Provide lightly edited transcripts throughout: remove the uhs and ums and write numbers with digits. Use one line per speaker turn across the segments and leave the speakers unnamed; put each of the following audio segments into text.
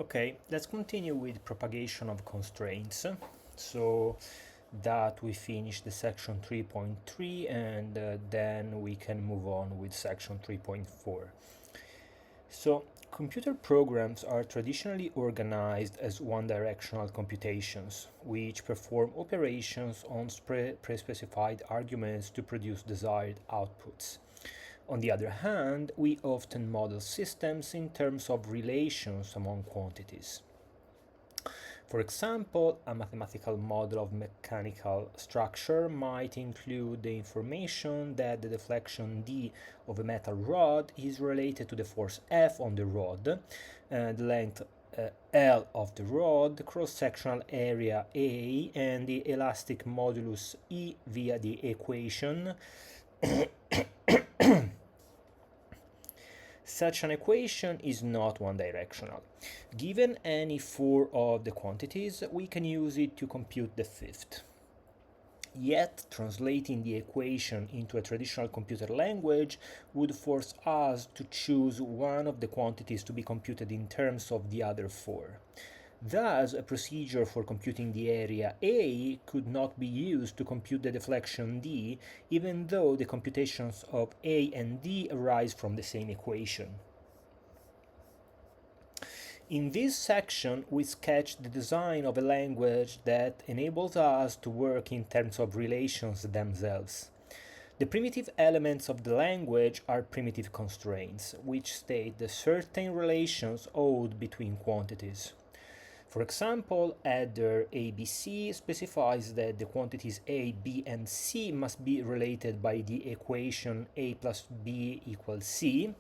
Okay, let's continue with propagation of constraints. So that we finish the section 3.3 and then we can move on with section 3.4. So computer programs are traditionally organized as one-directional computations, which perform operations on pre-specified arguments to produce desired outputs. On the other hand, we often model systems in terms of relations among quantities. For example, a mathematical model of mechanical structure might include the information that the deflection d of a metal rod is related to the force F on the rod, the length L of the rod, the cross-sectional area A, and the elastic modulus E via the equation. Such an equation is not one-directional. Given any four of the quantities, we can use it to compute the fifth. Yet, translating the equation into a traditional computer language would force us to choose one of the quantities to be computed in terms of the other four. Thus, a procedure for computing the area A could not be used to compute the deflection d, even though the computations of A and d arise from the same equation. In this section, we sketch the design of a language that enables us to work in terms of relations themselves. The primitive elements of the language are primitive constraints, which state the certain relations owed between quantities. For example, adder ABC specifies that the quantities A, B, and C must be related by the equation A plus B equals C.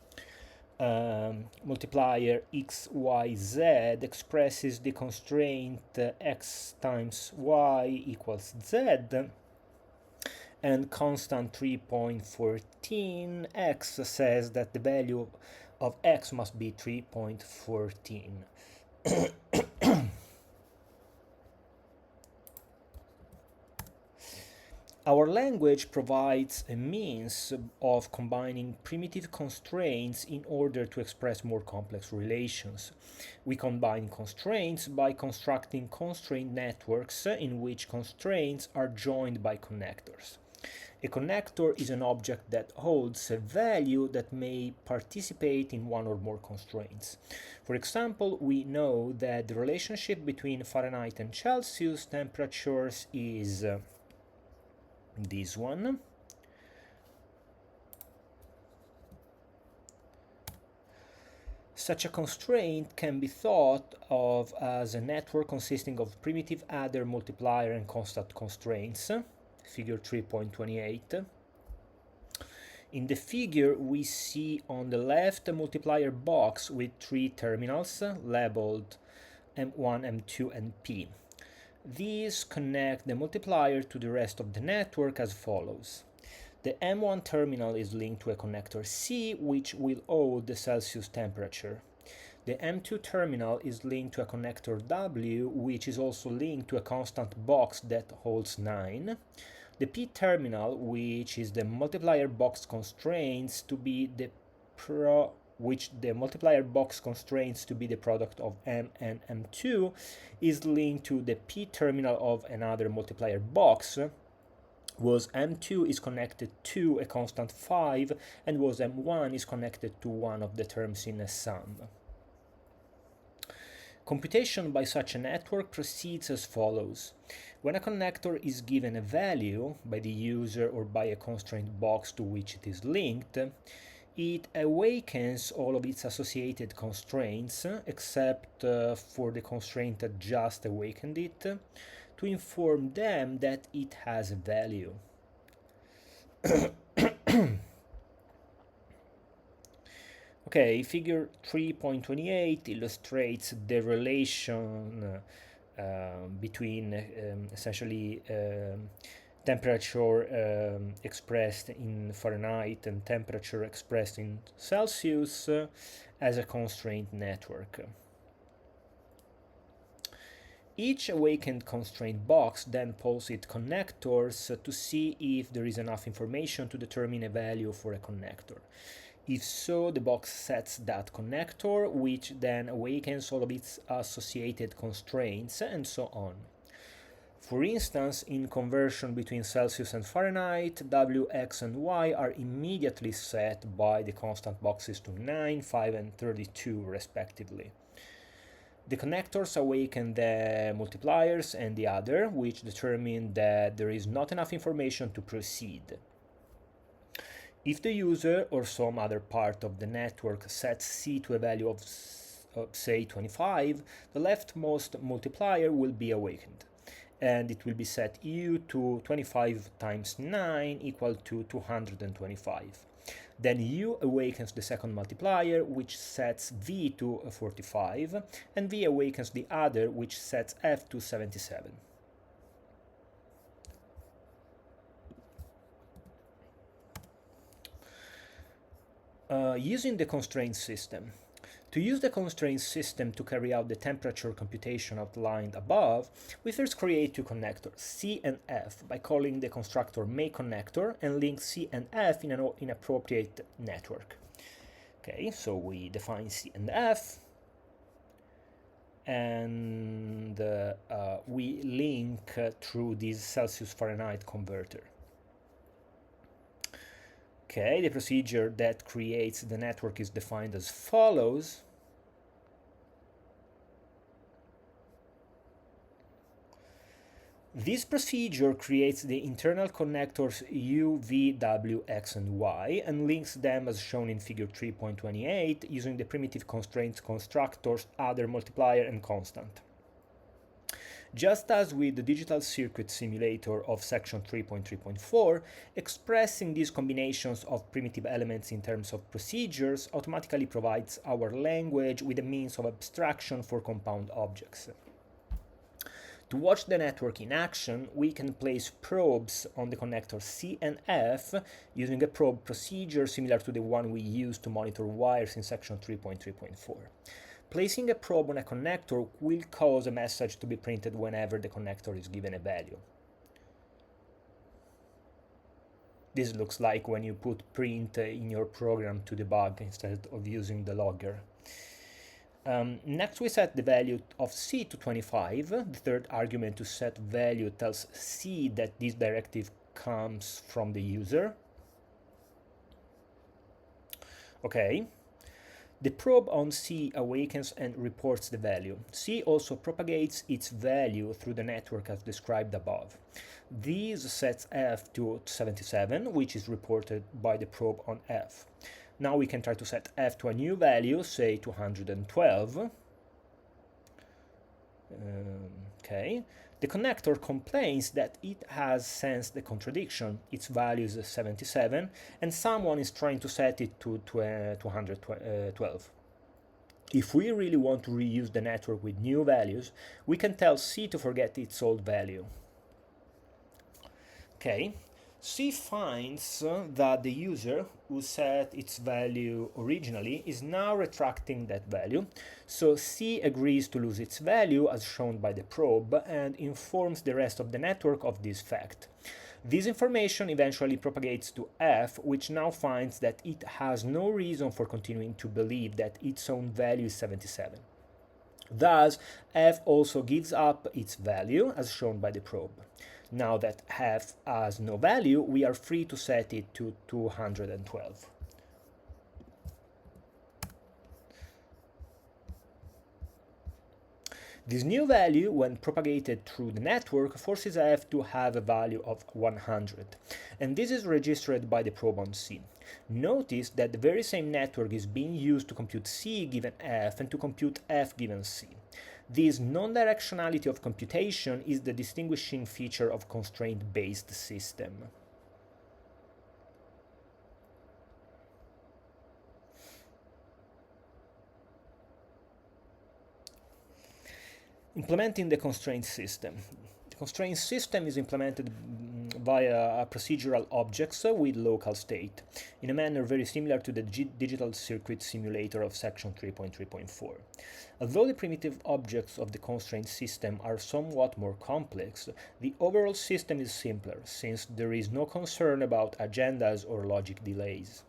Multiplier x, y, z expresses the constraint x times y equals z, and constant 3.14 x says that the value of x must be 3.14. Our language provides a means of combining primitive constraints in order to express more complex relations. We combine constraints by constructing constraint networks in which constraints are joined by connectors. A connector is an object that holds a value that may participate in one or more constraints. For example, we know that the relationship between Fahrenheit and Celsius temperatures is this one. Such a constraint can be thought of as a network consisting of primitive adder, multiplier, and constant constraints, figure 3.28. In the figure, we see on the left a multiplier box with three terminals labeled M1, M2, and P. These connect the multiplier to the rest of the network as follows. The M1 terminal is linked to a connector C, which will hold the Celsius temperature. The M2 terminal is linked to a connector W, which is also linked to a constant box that holds 9. The P terminal, which is the multiplier box constraints to be the product of M and M2, is linked to the P terminal of another multiplier box, was M2 is connected to a constant 5, and was M1 is connected to one of the terms in a sum. Computation by such a network proceeds as follows. When a connector is given a value by the user or by a constraint box to which it is linked, it awakens all of its associated constraints, except for the constraint that just awakened it, to inform them that it has a value. Okay, figure 3.28 illustrates the relation between essentially temperature expressed in Fahrenheit and temperature expressed in Celsius as a constraint network. Each awakened constraint box then pulls its connectors to see if there is enough information to determine a value for a connector. If so, the box sets that connector, which then awakens all of its associated constraints, and so on. For instance, in conversion between Celsius and Fahrenheit, W, X, and Y are immediately set by the constant boxes to 9, 5, and 32 respectively. The connectors awaken the multipliers and the other, which determine that there is not enough information to proceed. If the user or some other part of the network sets C to a value of say 25, the leftmost multiplier will be awakened, and it will be set U to 25 times 9 equal to 225. Then U awakens the second multiplier, which sets V to 45, and V awakens the other, which sets F to 77. Using the constraint system. To use the constraint system to carry out the temperature computation outlined above, we first create two connectors, C and F, by calling the constructor makeConnector and link C and F in an inappropriate network. Okay, so we define C and F, and we link through this Celsius-Fahrenheit converter. Okay, the procedure that creates the network is defined as follows. This procedure creates the internal connectors U, V, W, X, and Y and links them as shown in figure 3.28 using the primitive constraints constructors, other, multiplier, and constant. Just as with the digital circuit simulator of section 3.3.4, expressing these combinations of primitive elements in terms of procedures automatically provides our language with a means of abstraction for compound objects. To watch the network in action, we can place probes on the connectors C and F using a probe procedure similar to the one we use to monitor wires in section 3.3.4. Placing a probe on a connector will cause a message to be printed whenever the connector is given a value. This looks like when you put print in your program to debug instead of using the logger. Next we set the value of C to 25. The third argument to set value tells C that this directive comes from the user. Okay. The probe on C awakens and reports the value. C also propagates its value through the network as described above. This sets F to 77, which is reported by the probe on F. Now we can try to set F to a new value, say 212. Okay. The connector complains that it has sensed the contradiction. Its value is 77, and someone is trying to set it to 212. If we really want to reuse the network with new values, we can tell C to forget its old value. Okay. C finds that the user who set its value originally is now retracting that value, so C agrees to lose its value as shown by the probe and informs the rest of the network of this fact. This information eventually propagates to F, which now finds that it has no reason for continuing to believe that its own value is 77. Thus, F also gives up its value as shown by the probe. Now that F has no value, we are free to set it to 212. This new value, when propagated through the network, forces F to have a value of 100, and this is registered by the probe on C. Notice that the very same network is being used to compute C given F and to compute F given C. This non-directionality of computation is the distinguishing feature of constraint-based system. Implementing the constraint system. The constraint system is implemented via procedural objects with local state, in a manner very similar to the digital circuit simulator of section 3.3.4. Although the primitive objects of the constraint system are somewhat more complex, the overall system is simpler, since there is no concern about agendas or logic delays.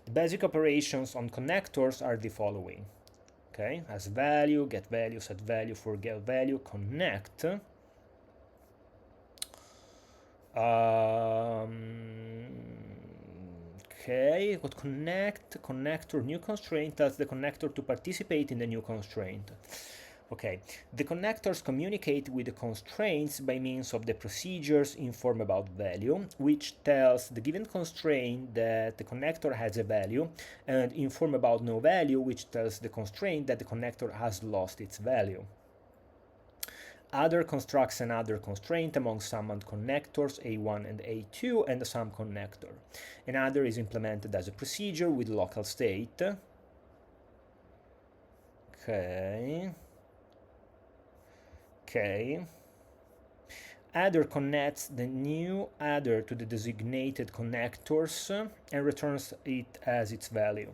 The basic operations on connectors are the following. Okay, as value, get value, set value, forget value, connect. Okay, what connect, connector, new constraint tells the connector to participate in the new constraint. Okay, the connectors communicate with the constraints by means of the procedures inform about value, which tells the given constraint that the connector has a value, and inform about no value, which tells the constraint that the connector has lost its value. Other constructs another constraint among summoned connectors A1 and A2 and a sum connector. Another is implemented as a procedure with local state. Okay. Adder connects the new adder to the designated connectors and returns it as its value.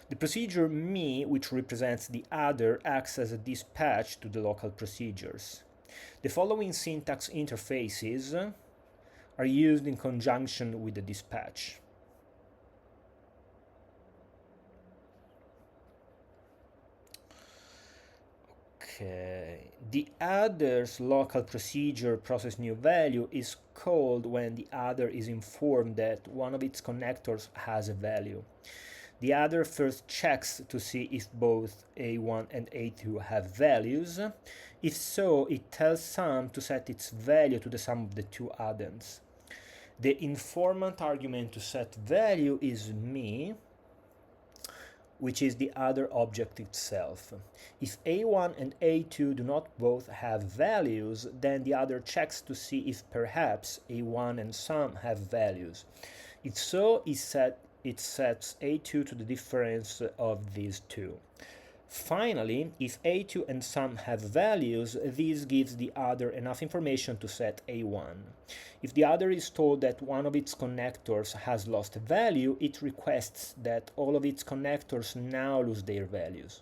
The procedure me, which represents the adder, acts as a dispatch to the local procedures. The following syntax interfaces are used in conjunction with the dispatch. Okay. The adder's local procedure process new value is called when the adder is informed that one of its connectors has a value. The adder first checks to see if both A1 and A2 have values. If so, it tells sum to set its value to the sum of the two addends. The informant argument to set value is me, which is the adder object itself. If A1 and A2 do not both have values, then the adder checks to see if perhaps A1 and sum have values. If so, it sets A2 to the difference of these two. Finally, if A2 and sum have values, this gives the adder enough information to set A1. If the adder is told that one of its connectors has lost a value, it requests that all of its connectors now lose their values.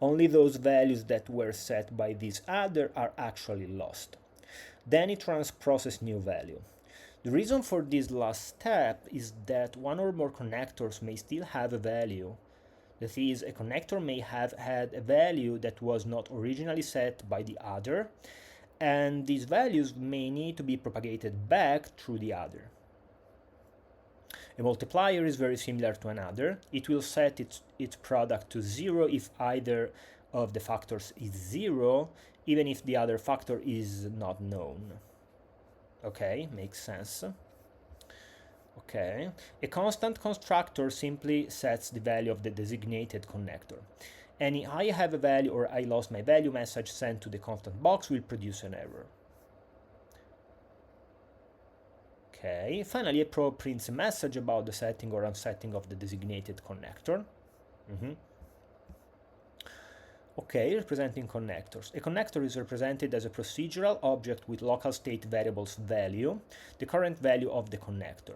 Only those values that were set by this adder are actually lost. Then it runs process new value. The reason for this last step is that one or more connectors may still have a value. That is, a connector may have had a value that was not originally set by the adder, and these values may need to be propagated back through the adder. A multiplier is very similar to an adder. It will set its product to 0 if either of the factors is 0, even if the other factor is not known. Okay, makes sense. Okay, a constant constructor simply sets the value of the designated connector. Any I have a value or I lost my value message sent to the constant box will produce an error. Okay, finally a probe prints a message about the setting or unsetting of the designated connector. Okay, representing connectors. A connector is represented as a procedural object with local state variables value, the current value of the connector.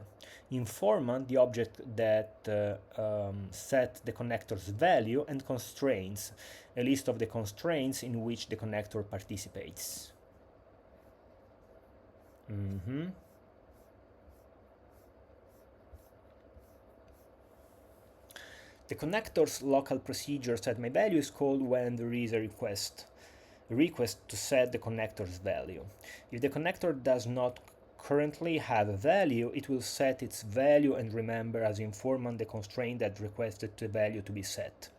Informant, the object that set the connector's value, and constraints, a list of the constraints in which the connector participates. The connector's local procedure set my value is called when there is a request to set the connector's value. If the connector does not currently have a value, it will set its value and remember as informant the constraint that requested the value to be set.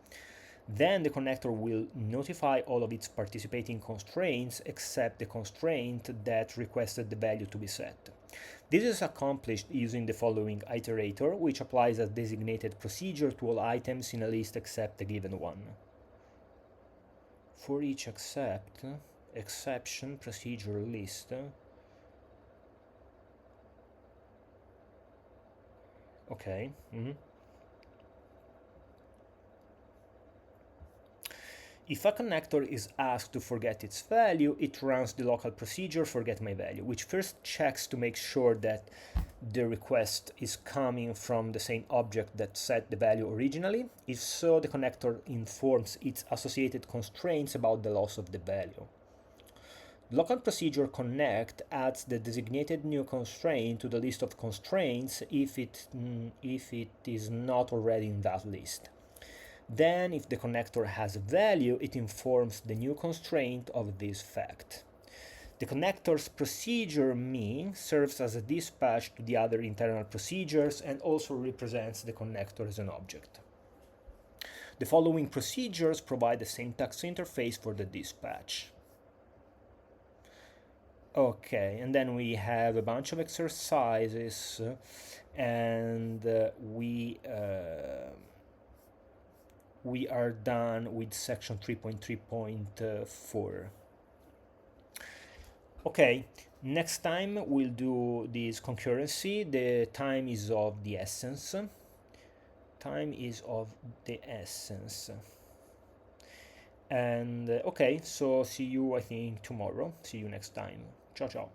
Then the connector will notify all of its participating constraints except the constraint that requested the value to be set. This is accomplished using the following iterator, which applies a designated procedure to all items in a list except the given one. For each exception procedure list. Okay. If a connector is asked to forget its value, it runs the local procedure forgetMyValue, which first checks to make sure that the request is coming from the same object that set the value originally. If so, the connector informs its associated constraints about the loss of the value. Local procedure connect adds the designated new constraint to the list of constraints if it is not already in that list. Then, if the connector has a value, it informs the new constraint of this fact. The connector's procedure mean serves as a dispatch to the other internal procedures and also represents the connector as an object. The following procedures provide the syntax interface for the dispatch. Okay, and then we have a bunch of exercises, and we are done with section 3.3.4. Okay, next time we'll do this concurrency. The time is of the essence. Time is of the essence. And okay, so see you, I think, tomorrow. See you next time. Ciao, ciao.